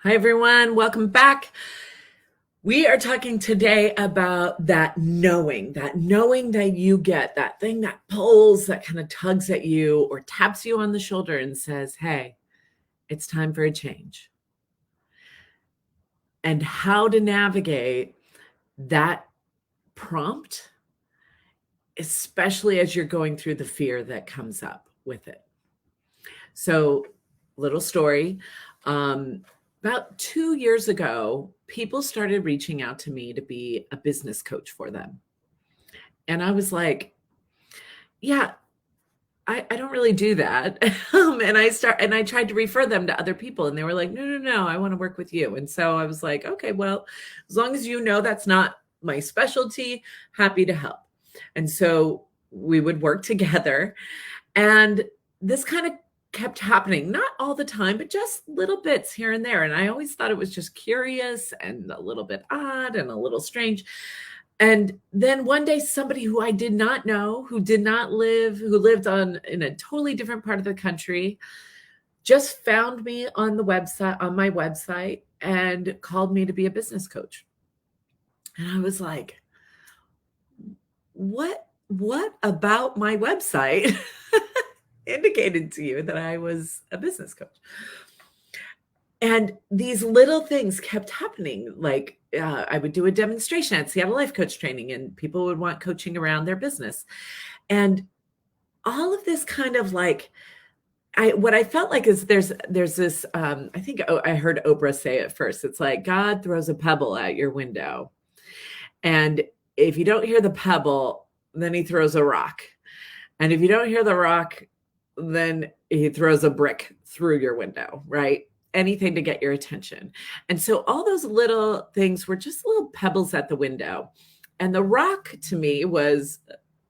Hi, everyone. Welcome back. We are talking today about that knowing that you get, that thing that pulls, that kind of tugs at you or taps you on the shoulder and says, hey, it's time for a change. And how to navigate that prompt, especially as you're going through the fear that comes up with it. So, little story. About 2 years ago, people started reaching out to me to be a business coach for them. And I was like, yeah, I don't really do that. And I tried to refer them to other people and they were like, no, I want to work with you. And so I was like, okay, well, as long as you know that's not my specialty, happy to help. And so we would work together. And this kind of kept happening, not all the time, but just little bits here and there. And I always thought it was just curious and a little bit odd and a little strange. And then one day, somebody who I did not know, who lived in a totally different part of the country, just found me on my website, and called me to be a business coach. And I was like, what about my website indicated to you that I was a business coach? And these little things kept happening. Like I would do a demonstration at Seattle Life Coach training, and people would want coaching around their business. And all of this kind of like, what I felt like is there's this, I think I heard Oprah say it first. It's like God throws a pebble at your window. And if you don't hear the pebble, then he throws a rock. And if you don't hear the rock, then he throws a brick through your window, right? Anything to get your attention. And so all those little things were just little pebbles at the window. And the rock to me was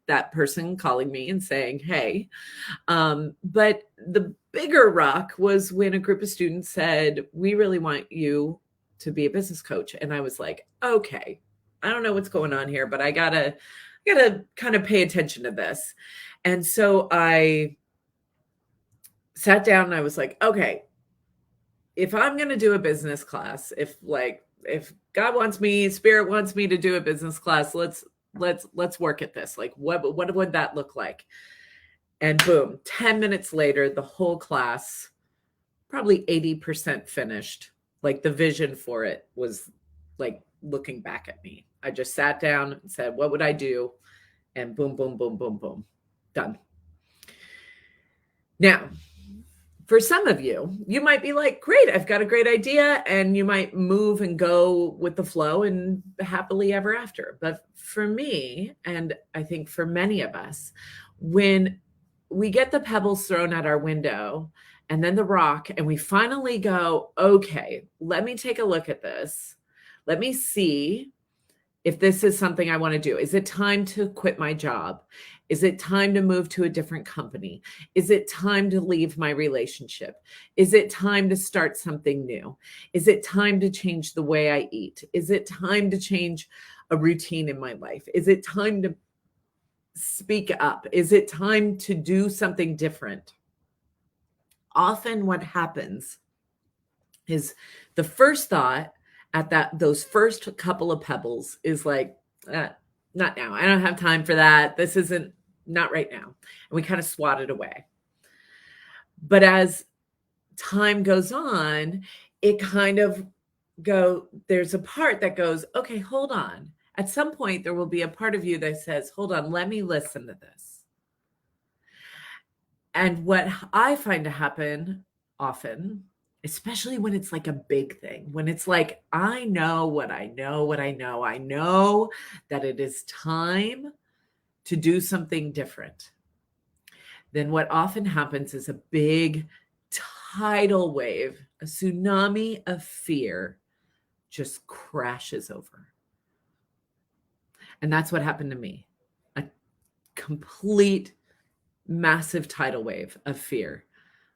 that person calling me and saying, hey. But the bigger rock was when a group of students said, we really want you to be a business coach. And I was like, okay, I don't know what's going on here, but I gotta kind of pay attention to this. And so I sat down and I was like, okay, if I'm going to do a business class, if God wants me, Spirit wants me to do a business class, let's work at this. Like, what would that look like? And boom, 10 minutes later, the whole class, probably 80% finished. Like the vision for it was like looking back at me. I just sat down and said, what would I do? And boom, boom, boom, boom, boom, done. Now, for some of you, you might be like, great, I've got a great idea. And you might move and go with the flow and happily ever after. But for me, and I think for many of us, when we get the pebbles thrown at our window and then the rock, and we finally go, okay, let me take a look at this. Let me see if this is something I want to do. Is it time to quit my job? Is it time to move to a different company? Is it time to leave my relationship? Is it time to start something new? Is it time to change the way I eat? Is it time to change a routine in my life? Is it time to speak up? Is it time to do something different? Often what happens is the first thought at those first couple of pebbles is like, not now. I don't have time for that. This isn't, not right now. And we kind of swat it away. But as time goes on, it kind of there's a part that goes, okay, hold on. At some point, there will be a part of you that says, hold on, let me listen to this. And what I find to happen often, especially when it's like a big thing, when it's like, I know what I know. I know that it is time to do something different. Then what often happens is a big tidal wave, a tsunami of fear just crashes over. And that's what happened to me. A complete massive tidal wave of fear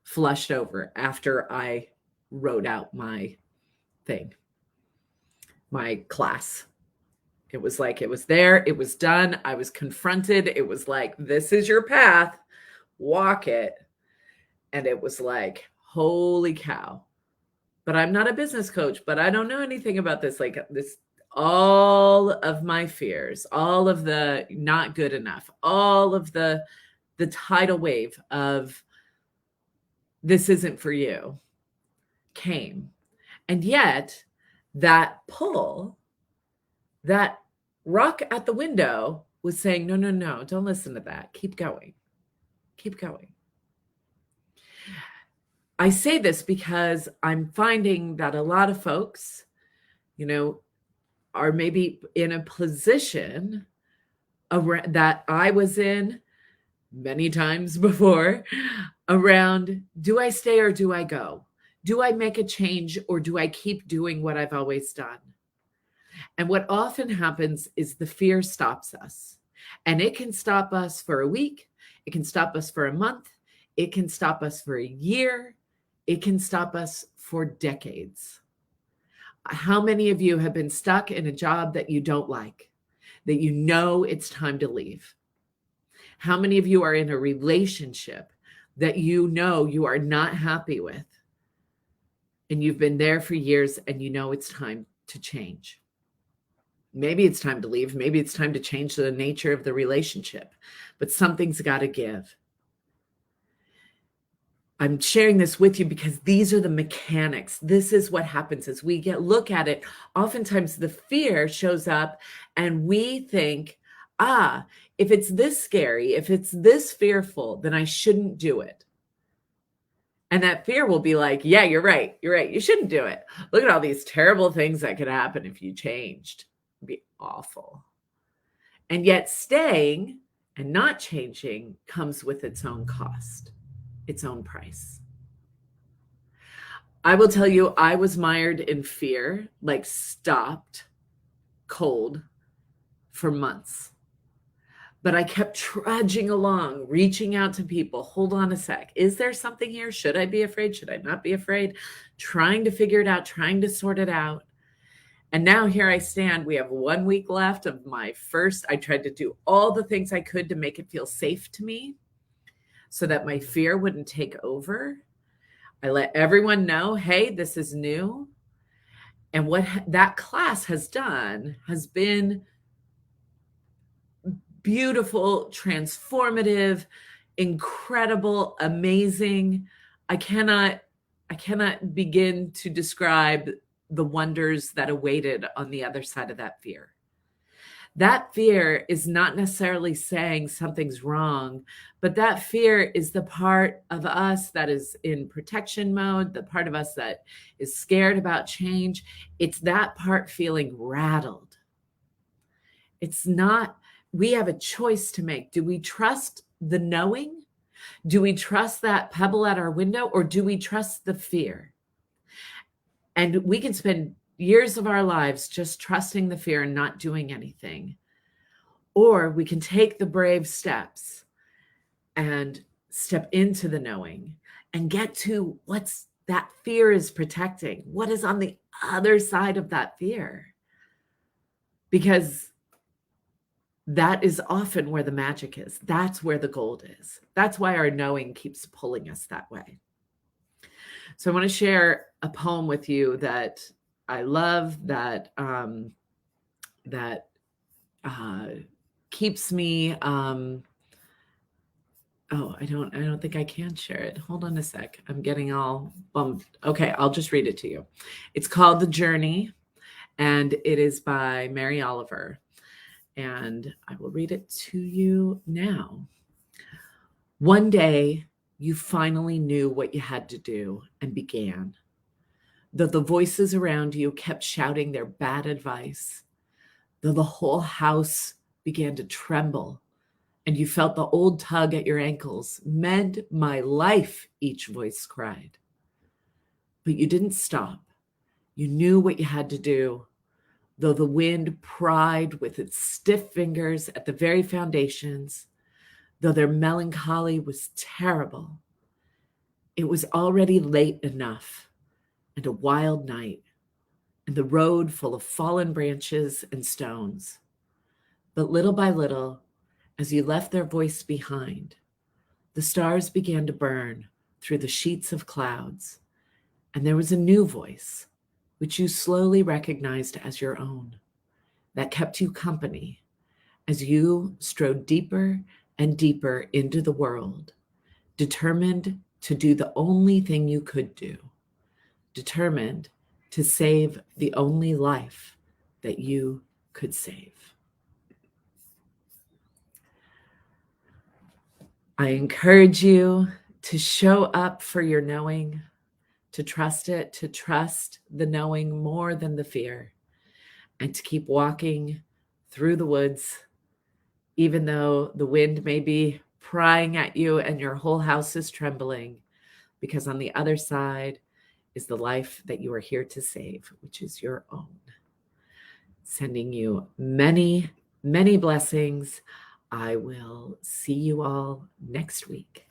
flushed over after I wrote out my thing, my class. It was like, it was there, it was done. I was confronted. It was like, this is your path, walk it. And it was like, holy cow, but I'm not a business coach, but I don't know anything about this. Like this, all of my fears, all of the not good enough, all of the tidal wave of this isn't for you came. And yet that pull, that rock at the window was saying, no, no, no, don't listen to that. Keep going. Keep going. I say this because I'm finding that a lot of folks, are maybe in a position that I was in many times before around, do I stay or do I go? Do I make a change or do I keep doing what I've always done? And what often happens is the fear stops us. And it can stop us for a week. It can stop us for a month. It can stop us for a year. It can stop us for decades. How many of you have been stuck in a job that you don't like, that you know it's time to leave? How many of you are in a relationship that you know you are not happy with, and you've been there for years and you know it's time to change? Maybe it's time to leave. Maybe it's time to change the nature of the relationship, but something's got to give. I'm sharing this with you because these are the mechanics. This is what happens as we look at it. Oftentimes the fear shows up and we think, if it's this scary, if it's this fearful, then I shouldn't do it. And that fear will be like, yeah, you're right. You're right. You shouldn't do it. Look at all these terrible things that could happen if you changed. It'd be awful. And yet staying and not changing comes with its own cost, its own price. I will tell you, I was mired in fear, like stopped cold for months. But I kept trudging along, reaching out to people. Hold on a sec. Is there something here? Should I be afraid? Should I not be afraid? Trying to figure it out, trying to sort it out. And now here I stand. We have 1 week left of my first. I tried to do all the things I could to make it feel safe to me so that my fear wouldn't take over. I let everyone know, hey, this is new. And what that class has done has been beautiful, transformative, incredible, amazing. I cannot begin to describe the wonders that awaited on the other side of that fear. That fear is not necessarily saying something's wrong, but that fear is the part of us that is in protection mode, the part of us that is scared about change. It's that part feeling rattled. It's not, we have a choice to make. Do we trust the knowing? Do we trust that pebble at our window, or do we trust the fear? And we can spend years of our lives just trusting the fear and not doing anything. Or we can take the brave steps and step into the knowing and get to what's that fear is protecting. What is on the other side of that fear? Because that is often where the magic is. That's where the gold is. That's why our knowing keeps pulling us that way. So I want to share a poem with you that I love, that keeps me. I don't think I can share it. Hold on a sec. I'm getting all bummed. Okay, I'll just read it to you. It's called The Journey, and it is by Mary Oliver. And I will read it to you now. One day, you finally knew what you had to do and began. Though the voices around you kept shouting their bad advice, though the whole house began to tremble, and you felt the old tug at your ankles. Mend my life, each voice cried. But you didn't stop. You knew what you had to do, though the wind pried with its stiff fingers at the very foundations, though their melancholy was terrible. It was already late enough, and a wild night, and the road full of fallen branches and stones. But little by little, as you left their voice behind, the stars began to burn through the sheets of clouds, And there was a new voice, which you slowly recognized as your own, that kept you company as you strode deeper and deeper into the world, determined to do the only thing you could do, determined to save the only life that you could save. I encourage you to show up for your knowing, to trust it, to trust the knowing more than the fear, and to keep walking through the woods, even though the wind may be prying at you and your whole house is trembling, because on the other side is the life that you are here to save, which is your own. Sending you many, many blessings. I will see you all next week.